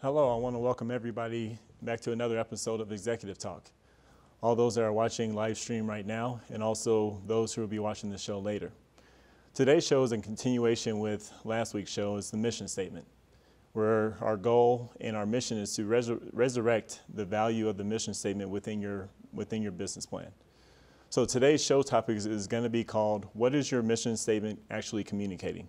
Hello, I want to welcome everybody back to another episode of Executive Talk. All those that are watching live stream right now, and also those who will be watching the show later. Today's show is in continuation with last week's show. It's the mission statement, where our goal and our mission is to resurrect the value of the mission statement within your business plan. So today's show topic is going to be called, what is your mission statement actually communicating?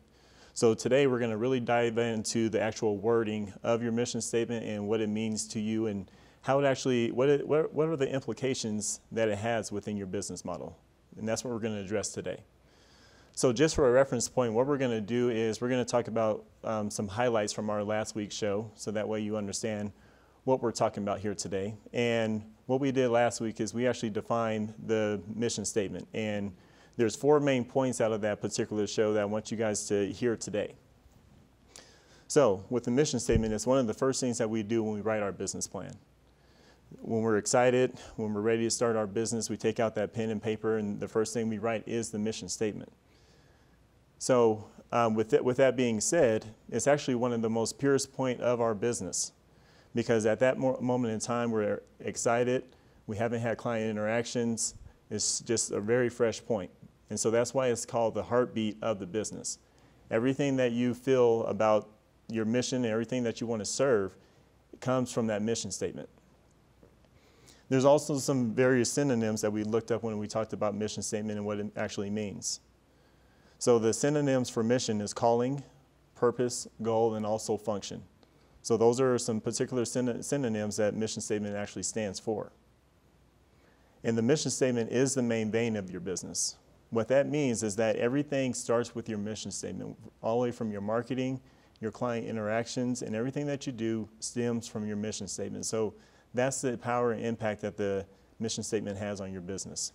So today we're going to really dive into the actual wording of your mission statement and what it means to you and how it actually, what are the implications that it has within your business model. And that's what we're going to address today. So just for a reference point, what we're going to do is we're going to talk about some highlights from our last week's show, so that way you understand what we're talking about here today. And what we did last week is we actually defined the mission statement. And there's 4 main points out of that particular show that I want you guys to hear today. So with the mission statement, it's one of the first things that we do when we write our business plan. When we're excited, when we're ready to start our business, we take out that pen and paper, and the first thing we write is the mission statement. So with that being said, it's actually one of the most purest point of our business, because at that moment in time, we're excited, we haven't had client interactions, it's just a very fresh point. And so that's why it's called the heartbeat of the business. Everything that you feel about your mission and everything that you want to serve comes from that mission statement. There's also some various synonyms that we looked up when we talked about mission statement and what it actually means. So the synonyms for mission is calling, purpose, goal, and also function. So those are some particular synonyms that mission statement actually stands for. And the mission statement is the main vein of your business. What that means is that everything starts with your mission statement, all the way from your marketing, your client interactions, and everything that you do stems from your mission statement. So that's the power and impact that the mission statement has on your business.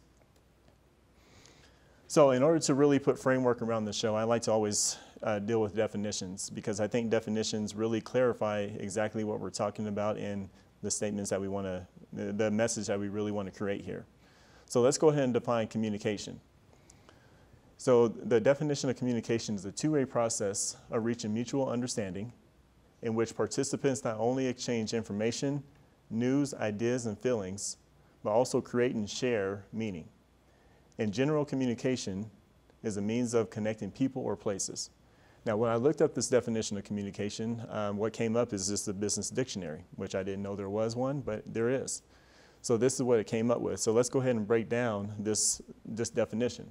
So in order to really put framework around the show, I like to always deal with definitions, because I think definitions really clarify exactly what we're talking about in the statements that we want to, the message that we really want to create here. So let's go ahead and define communication. So the definition of communication is a two-way process of reaching mutual understanding in which participants not only exchange information, news, ideas, and feelings, but also create and share meaning. In general, communication is a means of connecting people or places. Now, when I looked up this definition of communication, what came up is just the Business Dictionary, which I didn't know there was one, but there is. So this is what it came up with. So let's go ahead and break down this definition.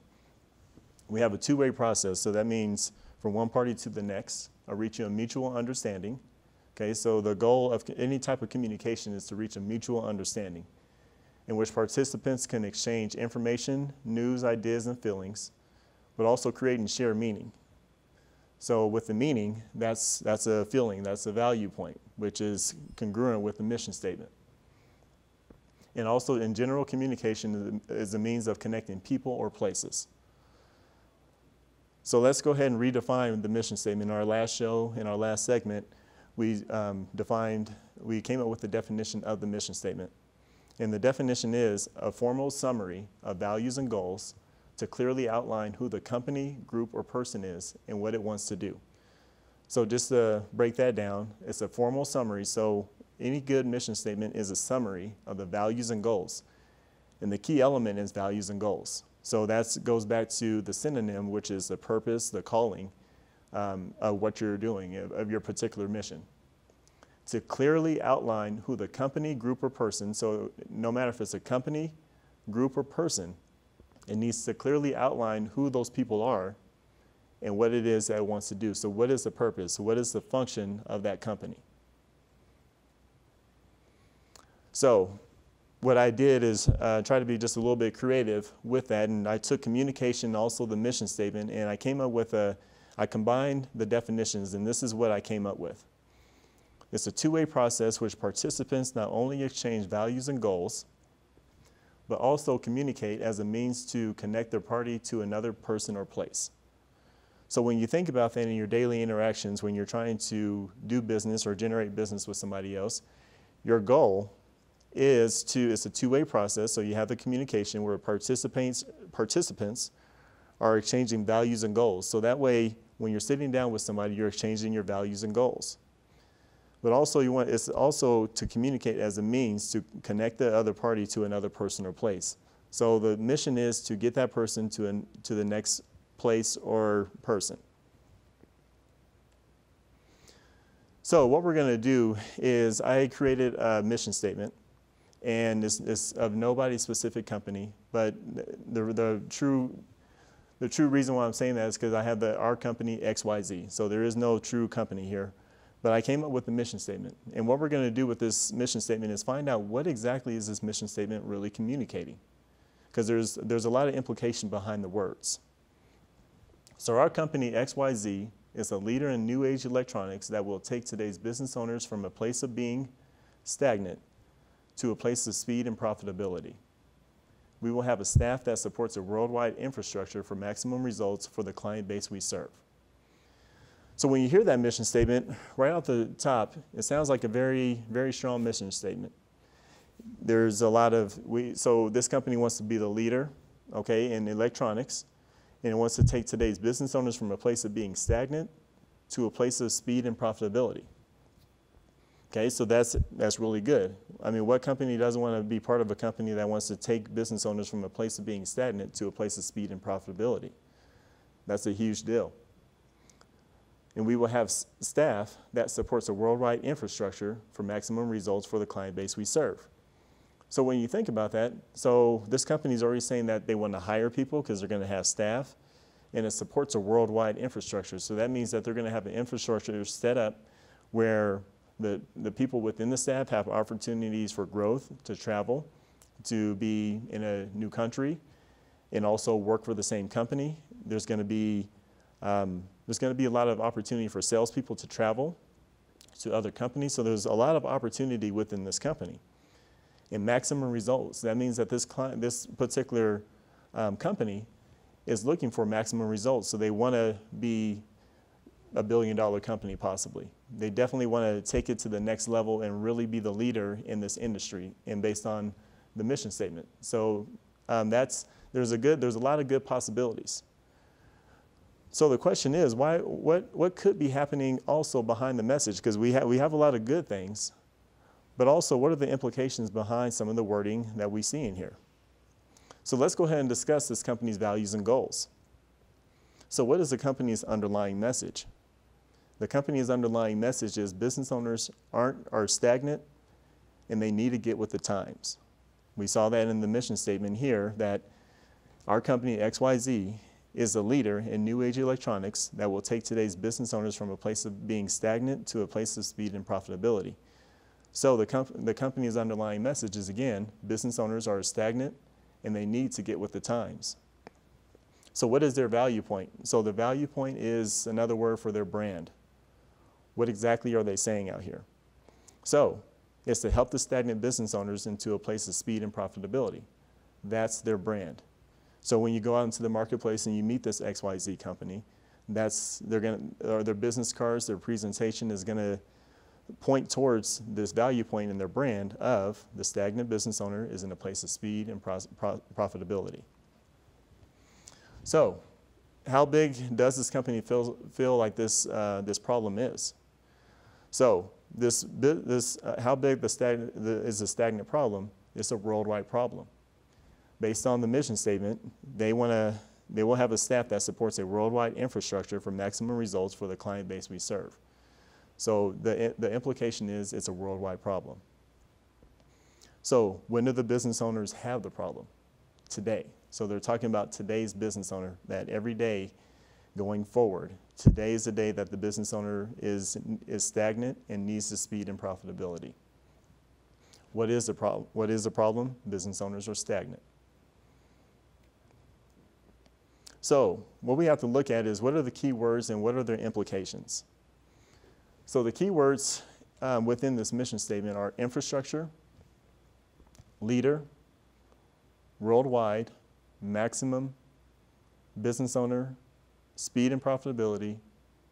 We have a two-way process, so that means from one party to the next, reaching a mutual understanding. Okay, so the goal of any type of communication is to reach a mutual understanding in which participants can exchange information, news, ideas, and feelings, but also create and share meaning. So with the meaning, that's a feeling, that's a value point, which is congruent with the mission statement. And also in general, communication is a means of connecting people or places. So let's go ahead and redefine the mission statement. In our last show, in our last segment, we came up with the definition of the mission statement. And the definition is a formal summary of values and goals to clearly outline who the company, group, or person is and what it wants to do. So just to break that down, it's a formal summary. So any good mission statement is a summary of the values and goals. And the key element is values and goals. So that goes back to the synonym, which is the purpose, the calling of what you're doing, of your particular mission. To clearly outline who the company, group, or person, so no matter if it's a company, group, or person, it needs to clearly outline who those people are and what it is that it wants to do. So what is the purpose? What is the function of that company? So what I did is try to be just a little bit creative with that, and I took communication, also the mission statement, and I came up with I combined the definitions, and this is what I came up with. It's a two-way process which participants not only exchange values and goals, but also communicate as a means to connect their party to another person or place. So when you think about that in your daily interactions, when you're trying to do business or generate business with somebody else, your goal is it's a two-way process. So you have the communication where participants are exchanging values and goals. So that way, when you're sitting down with somebody, you're exchanging your values and goals. But also it's also to communicate as a means to connect the other party to another person or place. So the mission is to get that person to the next place or person. So what we're going to do is I created a mission statement, and it's of nobody's specific company, but the true reason why I'm saying that is because I have our company XYZ. So there is no true company here. But I came up with the mission statement. And what we're going to do with this mission statement is find out what exactly is this mission statement really communicating. Because there's a lot of implication behind the words. So our company XYZ is a leader in new age electronics that will take today's business owners from a place of being stagnant to a place of speed and profitability. We will have a staff that supports a worldwide infrastructure for maximum results for the client base we serve. So when you hear that mission statement, right off the top, it sounds like a very, very strong mission statement. There's a lot of, so this company wants to be the leader, okay, in electronics, and it wants to take today's business owners from a place of being stagnant to a place of speed and profitability. Okay, so that's really good. I mean, what company doesn't want to be part of a company that wants to take business owners from a place of being stagnant to a place of speed and profitability? That's a huge deal. And we will have staff that supports a worldwide infrastructure for maximum results for the client base we serve. So when you think about that, so this company is already saying that they want to hire people because they're going to have staff, and it supports a worldwide infrastructure. So that means that they're going to have an infrastructure set up where the people within the staff have opportunities for growth, to travel, to be in a new country, and also work for the same company. There's going to be a lot of opportunity for salespeople to travel to other companies. So there's a lot of opportunity within this company. And maximum results, that means that this particular company is looking for maximum results. So they want to be a billion-dollar company possibly. They definitely want to take it to the next level and really be the leader in this industry, and based on the mission statement. So there's a lot of good possibilities. So the question is, what could be happening also behind the message? Because we have a lot of good things, but also what are the implications behind some of the wording that we see in here? So let's go ahead and discuss this company's values and goals. So what is the company's underlying message? The company's underlying message is business owners are stagnant and they need to get with the times. We saw that in the mission statement here, that our company XYZ is a leader in new age electronics that will take today's business owners from a place of being stagnant to a place of speed and profitability. So the company's underlying message is, again, business owners are stagnant and they need to get with the times. So what is their value point? So the value point is another word for their brand. What exactly are they saying out here? So it's to help the stagnant business owners into a place of speed and profitability. That's their brand. So when you go out into the marketplace and you meet this XYZ company, their business cards, their presentation is going to point towards this value point in their brand of the stagnant business owner is in a place of speed and profitability. So how big does this company feel like this problem is? So how big is the stagnant problem? It's a worldwide problem. Based on the mission statement, they will have a staff that supports a worldwide infrastructure for maximum results for the client base we serve. So the implication is it's a worldwide problem. So when do the business owners have the problem? Today. So they're talking about today's business owner, that every day going forward, today is the day that the business owner is stagnant and needs the speed and profitability. What is the problem? What is the problem? Business owners are stagnant. So what we have to look at is, what are the key words and what are their implications? So the key words within this mission statement are infrastructure, leader, worldwide, maximum, business owner, speed and profitability,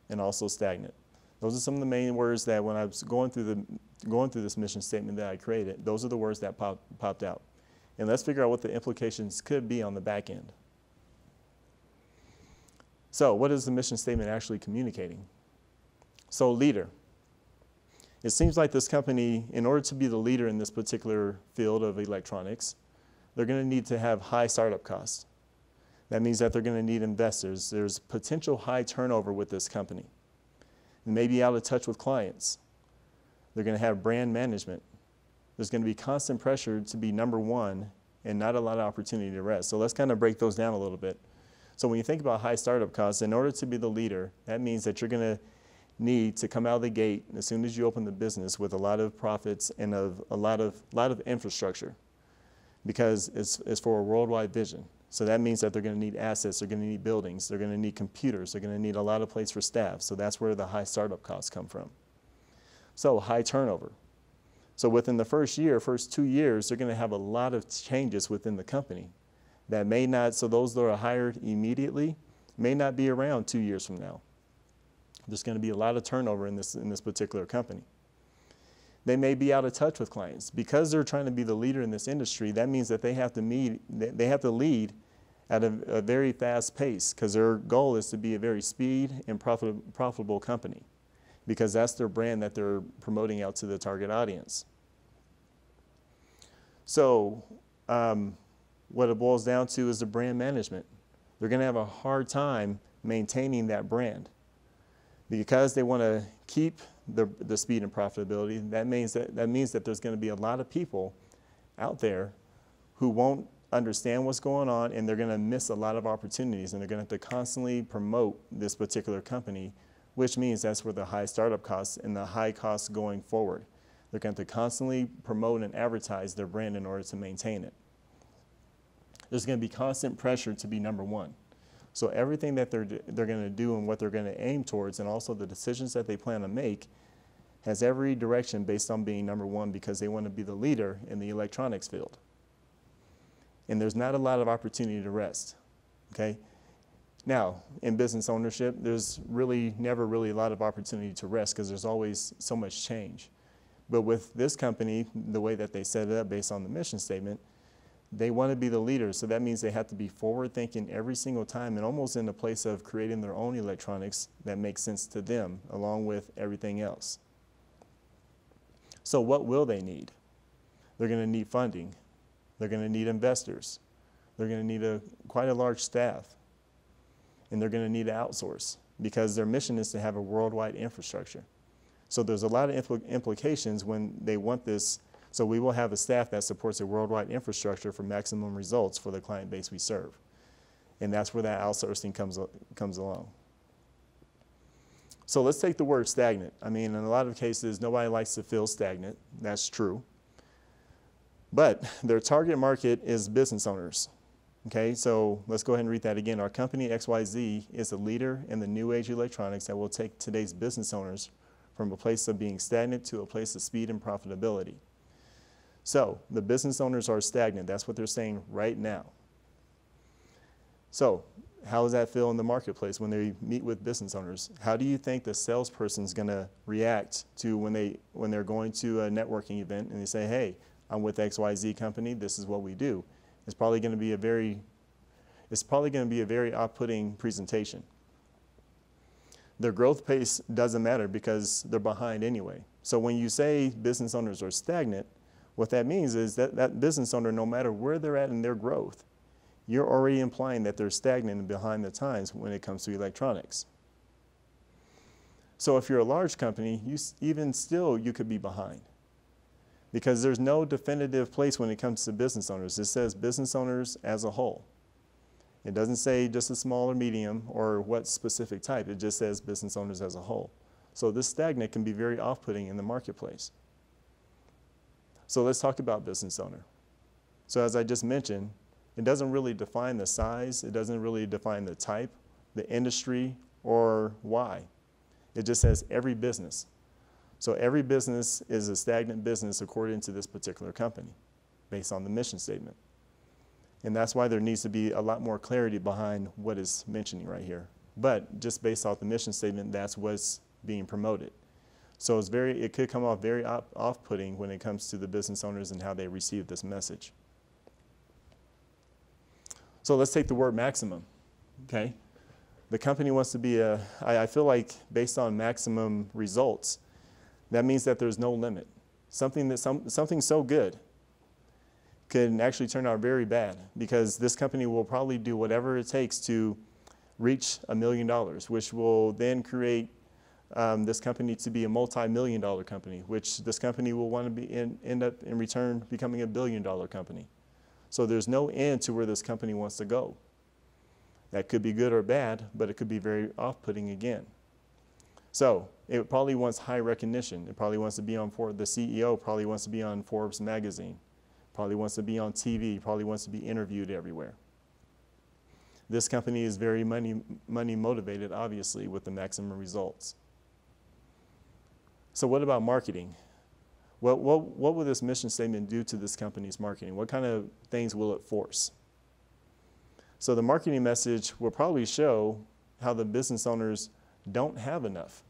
and also stagnant. Those are some of the main words that when I was going through this mission statement that I created, those are the words that popped out. And let's figure out what the implications could be on the back end. So what is the mission statement actually communicating? So leader. it seems like this company, in order to be the leader in this particular field of electronics, they're going to need to have high startup costs. That means that they're going to need investors. There's potential high turnover with this company. They may be out of touch with clients. They're going to have brand management. There's going to be constant pressure to be number one and not a lot of opportunity to rest. So let's kind of break those down a little bit. So when you think about high startup costs, in order to be the leader, that means that you're going to need to come out of the gate as soon as you open the business with a lot of profits and a lot of infrastructure, because it's for a worldwide vision. So that means that they're going to need assets, they're going to need buildings, they're going to need computers, they're going to need a lot of place for staff. So that's where the high startup costs come from. So high turnover. So within the first 2 years, they're going to have a lot of changes within the company that may not, so those that are hired immediately may not be around 2 years from now. There's going to be a lot of turnover in this particular company. They may be out of touch with clients. Because they're trying to be the leader in this industry, that means that they have to lead at a very fast pace, because their goal is to be a very speed and profitable company, because that's their brand that they're promoting out to the target audience. So what it boils down to is the brand management. They're going to have a hard time maintaining that brand, because they want to keep the speed and profitability. That means that there's going to be a lot of people out there who won't understand what's going on, and they're going to miss a lot of opportunities, and they're going to have to constantly promote this particular company, which means that's where the high startup costs and the high costs going forward. They're going to have to constantly promote and advertise their brand in order to maintain it. There's going to be constant pressure to be number one. So everything that they're going to do and what they're going to aim towards, and also the decisions that they plan to make, has every direction based on being number one, because they want to be the leader in the electronics field. And there's not a lot of opportunity to rest, okay? Now, in business ownership, there's never really a lot of opportunity to rest, because there's always so much change. But with this company, the way that they set it up based on the mission statement, they want to be the leader. So that means they have to be forward thinking every single time, and almost in the place of creating their own electronics that makes sense to them, along with everything else. So what will they need? They're going to need funding. They're going to need investors. They're going to need quite a large staff. And they're going to need to outsource, because their mission is to have a worldwide infrastructure. So there's a lot of implications when they want this. So we will have a staff that supports a worldwide infrastructure for maximum results for the client base we serve. And that's where that outsourcing comes along. So let's take the word stagnant. I mean, in a lot of cases, nobody likes to feel stagnant. That's true. But their target market is business owners. Okay, so let's go ahead and read that again. Our company, XYZ, is a leader in the new age electronics that will take today's business owners from a place of being stagnant to a place of speed and profitability. So the business owners are stagnant. That's what they're saying right now. So how does that feel in the marketplace when they meet with business owners? How do you think the salesperson is going to react to when they're going to a networking event and they say, hey, I'm with XYZ company, this is what we do? It's probably going to be a very off-putting presentation. Their growth pace doesn't matter, because they're behind anyway. So when you say business owners are stagnant, what that means is that business owner, no matter where they're at in their growth, you're already implying that they're stagnant and behind the times when it comes to electronics. So if you're a large company, even still you could be behind, because there's no definitive place when it comes to business owners. It says business owners as a whole. It doesn't say just a small or medium or what specific type. It just says business owners as a whole. So this stagnant can be very off-putting in the marketplace. So let's talk about business owner. So as I just mentioned, it doesn't really define the size. It doesn't really define the type, the industry, or why. It just says every business. So every business is a stagnant business according to this particular company, based on the mission statement. And that's why there needs to be a lot more clarity behind what is mentioning right here. But just based off the mission statement, that's what's being promoted. So it could come off very off-putting when it comes to the business owners and how they receive this message. So let's take the word maximum, okay? The company wants to be I feel like based on maximum results, that means that there's no limit. Something so good could actually turn out very bad, because this company will probably do whatever it takes to reach $1 million, which will then create this company to be a multi-million-dollar company, which this company will want to end up in return becoming $1 billion company. So there's no end to where this company wants to go. That could be good or bad, but it could be very off-putting again. So it probably wants high recognition. It probably wants to be on the CEO probably wants to be on Forbes magazine, probably wants to be on TV, probably wants to be interviewed everywhere. This company is very money motivated, obviously, with the maximum results. So what about marketing? What will this mission statement do to this company's marketing? What kind of things will it force? So the marketing message will probably show how the business owners don't have enough.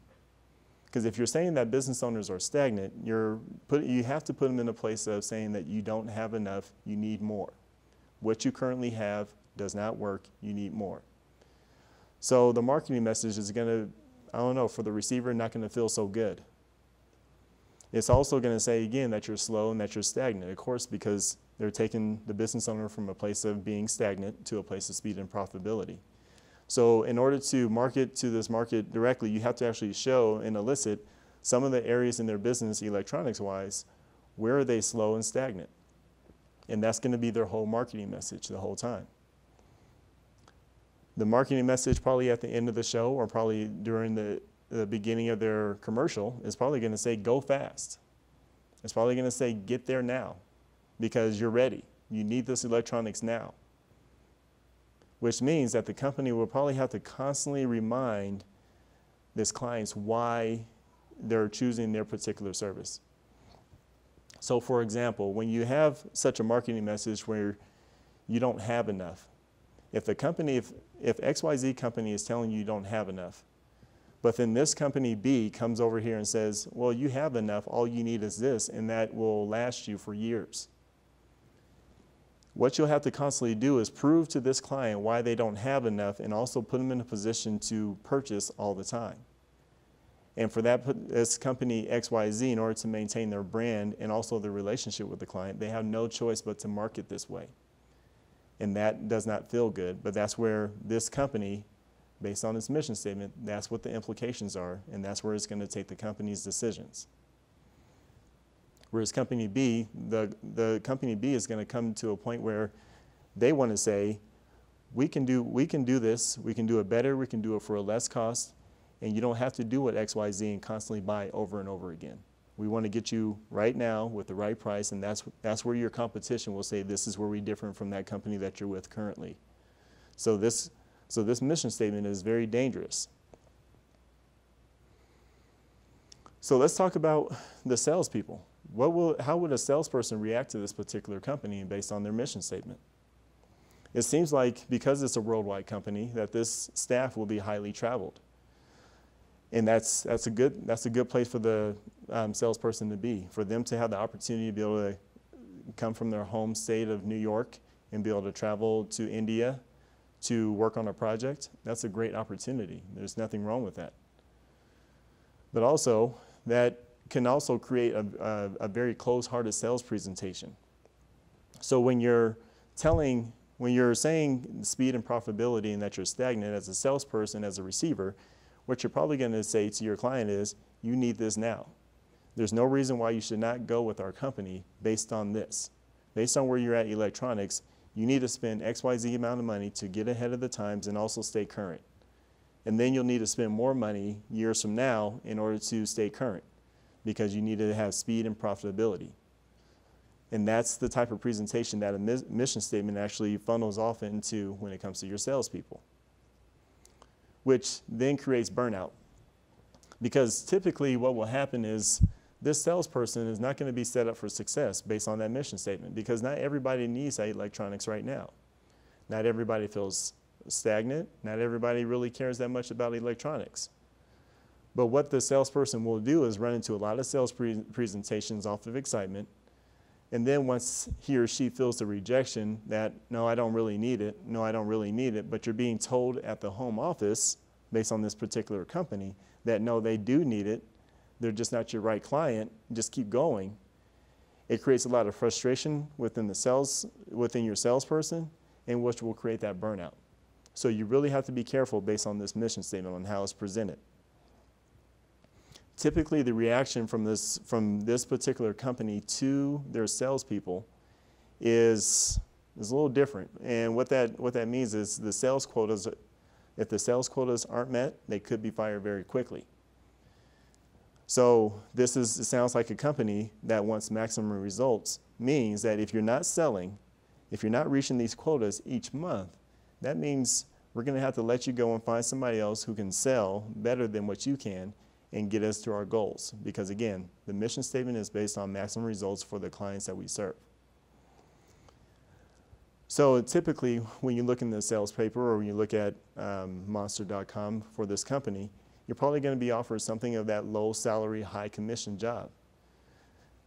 Because if you're saying that business owners are stagnant, you have to put them in a place of saying that you don't have enough, you need more. What you currently have does not work, you need more. So the marketing message is going to, I don't know, for the receiver, not going to feel so good. It's also going to say, again, that you're slow and that you're stagnant, of course, because they're taking the business owner from a place of being stagnant to a place of speed and profitability. So in order to market to this market directly, you have to actually show and elicit some of the areas in their business, electronics-wise, where are they slow and stagnant? And that's going to be their whole marketing message the whole time. The marketing message probably at the end of the show, or probably during the beginning of their commercial, is probably going to say, go fast. It's probably going to say, get there now, because you're ready. You need this electronics now. Which means that the company will probably have to constantly remind this clients why they're choosing their particular service. So for example, when you have such a marketing message where you don't have enough, if XYZ company is telling you don't have enough, but then this company B comes over here and says, well, you have enough, all you need is this, and that will last you for years. What you'll have to constantly do is prove to this client why they don't have enough, and also put them in a position to purchase all the time. And for that, this company XYZ, in order to maintain their brand and also the relationship with the client, they have no choice but to market this way. And that does not feel good, but that's where this company, based on its mission statement, that's what the implications are, and that's where it's going to take the company's decisions. Whereas company B, the company B is going to come to a point where they want to say, we can do this, we can do it better, we can do it for a less cost, and you don't have to do what XYZ and constantly buy over and over again. We want to get you right now with the right price, and that's where your competition will say, this is where we differ from that company that you're with currently. So this mission statement is very dangerous. So let's talk about the salespeople. How would a salesperson react to this particular company based on their mission statement? It seems like, because it's a worldwide company, that this staff will be highly traveled. And that's a good place for the salesperson to be, for them to have the opportunity to be able to come from their home state of New York and be able to travel to India to work on a project. That's a great opportunity. There's nothing wrong with that. But also, that can also create a very close-hearted sales presentation. So when you're saying speed and profitability and that you're stagnant as a salesperson, as a receiver, what you're probably going to say to your client is, you need this now. There's no reason why you should not go with our company based on this. Based on where you're at electronics, you need to spend XYZ amount of money to get ahead of the times and also stay current. And then you'll need to spend more money years from now in order to stay current, because you need to have speed and profitability. And that's the type of presentation that a mission statement actually funnels off into when it comes to your salespeople, which then creates burnout. Because typically what will happen is this salesperson is not going to be set up for success based on that mission statement, because not everybody needs electronics right now. Not everybody feels stagnant. Not everybody really cares that much about electronics. But what the salesperson will do is run into a lot of sales presentations off of excitement. And then once he or she feels the rejection that, no, I don't really need it, no, I don't really need it, but you're being told at the home office, based on this particular company, that no, they do need it, they're just not your right client, just keep going, it creates a lot of frustration within your salesperson, and which will create that burnout. So you really have to be careful based on this mission statement on how it's presented. Typically, the reaction from this particular company to their salespeople is a little different. And what that means is the sales quotas, if the sales quotas aren't met, they could be fired very quickly. So it sounds like a company that wants maximum results, means that if you're not selling, if you're not reaching these quotas each month, that means we're going to have to let you go and find somebody else who can sell better than what you can and get us to our goals. Because again, the mission statement is based on maximum results for the clients that we serve. So typically, when you look in the sales paper or when you look at Monster.com for this company, you're probably going to be offered something of that low salary, high commission job.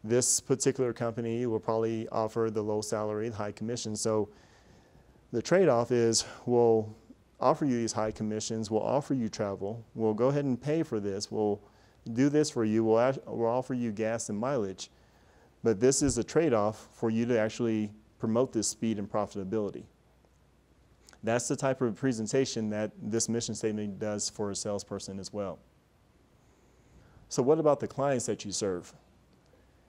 This particular company will probably offer the low salary, high commission. So the trade-off is we'll offer you these high commissions, we'll offer you travel, we'll go ahead and pay for this, we'll do this for you, we'll offer you gas and mileage, but this is a trade-off for you to actually promote this speed and profitability. That's the type of presentation that this mission statement does for a salesperson as well. So what about the clients that you serve?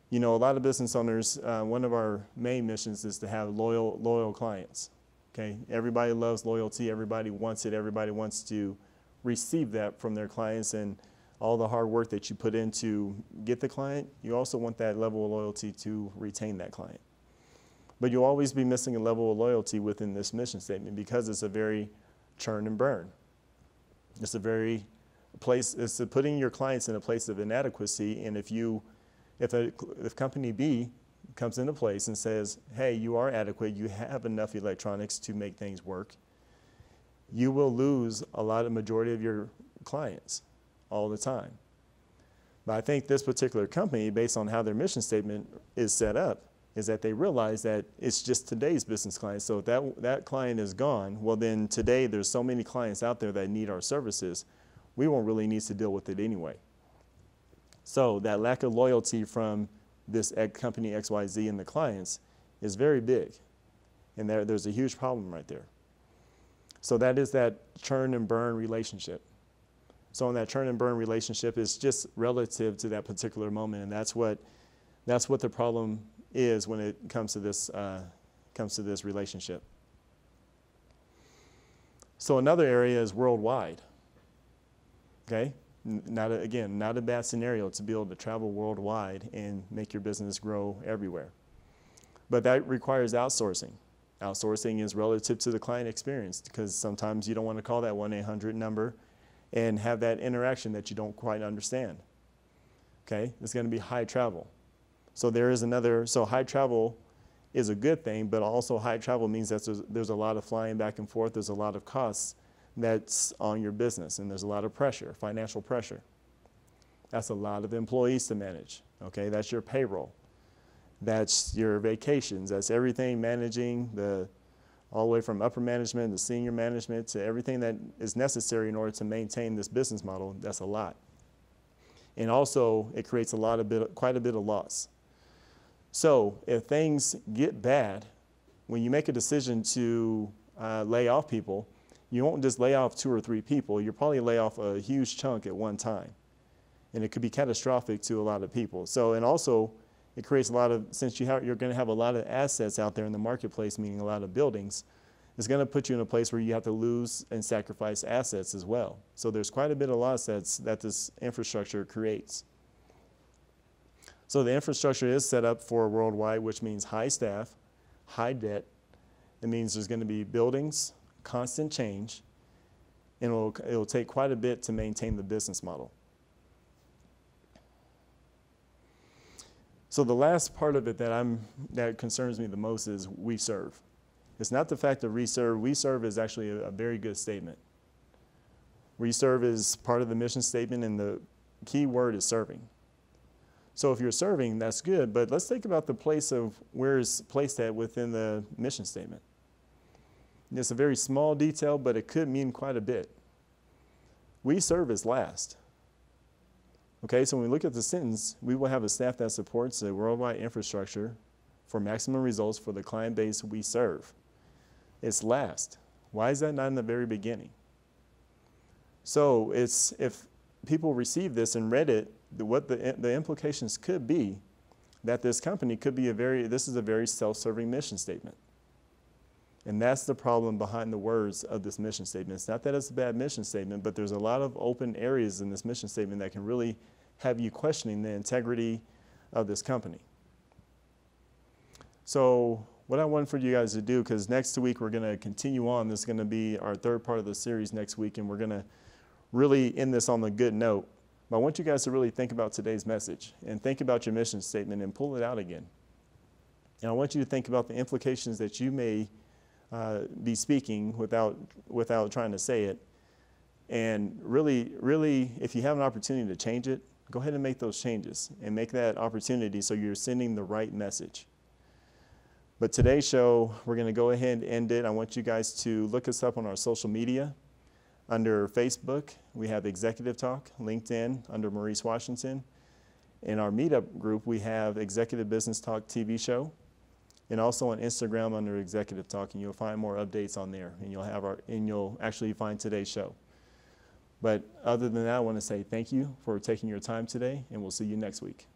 You know, a lot of business owners, one of our main missions is to have loyal clients. Okay, everybody loves loyalty, everybody wants it, everybody wants to receive that from their clients, and all the hard work that you put in to get the client, you also want that level of loyalty to retain that client. But you'll always be missing a level of loyalty within this mission statement because it's a very churn and burn. It's putting your clients in a place of inadequacy, and if company B comes into place and says, hey, you are adequate, you have enough electronics to make things work, you will lose majority of your clients all the time. But I think this particular company, based on how their mission statement is set up, is that they realize that it's just today's business clients. So if that client is gone, well then today there's so many clients out there that need our services, we won't really need to deal with it anyway. So that lack of loyalty from this company XYZ and the clients is very big. And there's a huge problem right there. So that is that churn and burn relationship. So in that churn and burn relationship is just relative to that particular moment, and that's what the problem is when it comes to this relationship. So another area is worldwide. Okay, not a bad scenario to be able to travel worldwide and make your business grow everywhere. But that requires outsourcing. Outsourcing is relative to the client experience, because sometimes you don't want to call that 1-800 number and have that interaction that you don't quite understand. Okay, it's going to be high travel. So high travel is a good thing, but also high travel means that there's a lot of flying back and forth, there's a lot of costs that's on your business, and there's a lot of pressure, financial pressure. That's a lot of employees to manage, okay? That's your payroll. That's your vacations. That's everything managing all the way from upper management to senior management to everything that is necessary in order to maintain this business model. That's a lot. And also, it creates quite a bit of loss. So if things get bad, when you make a decision to lay off people, you won't just lay off 2 or 3 people. You'll probably lay off a huge chunk at one time. And it could be catastrophic to a lot of people. So, and also, it creates since you're going to have a lot of assets out there in the marketplace, meaning a lot of buildings, it's going to put you in a place where you have to lose and sacrifice assets as well. So there's quite a bit of loss that this infrastructure creates. So the infrastructure is set up for worldwide, which means high staff, high debt. It means there's going to be buildings, constant change, and it'll take quite a bit to maintain the business model. So the last part of it that concerns me the most is we serve. It's not the fact that we serve is actually a very good statement. We serve is part of the mission statement, and the key word is serving. So if you're serving, that's good, but let's think about the place of where it's placed at within the mission statement. It's a very small detail, but it could mean quite a bit. We serve is last. Okay, so when we look at the sentence, we will have a staff that supports a worldwide infrastructure for maximum results for the client base we serve. It's last. Why is that not in the very beginning? So it's, if people receive this and read it, what the implications could be that this company could be this is a very self-serving mission statement. And that's the problem behind the words of this mission statement. It's not that it's a bad mission statement, but there's a lot of open areas in this mission statement that can really have you questioning the integrity of this company. So what I want for you guys to do, because next week we're going to continue on, this is going to be our third part of the series next week, and we're going to really end this on a good note. But I want you guys to really think about today's message and think about your mission statement and pull it out again. And I want you to think about the implications that you may be speaking without trying to say it. And really, if you have an opportunity to change it, go ahead and make those changes and make that opportunity so you're sending the right message. But today's show, we're going to go ahead and end it. I want you guys to look us up on our social media. Under Facebook, we have Executive Talk. LinkedIn, under Maurice Washington. In our meetup group, we have Executive Business Talk TV show. And also on Instagram under Executive Talk, and you'll find more updates on there, and you'll actually find today's show. But other than that, I want to say thank you for taking your time today, and we'll see you next week.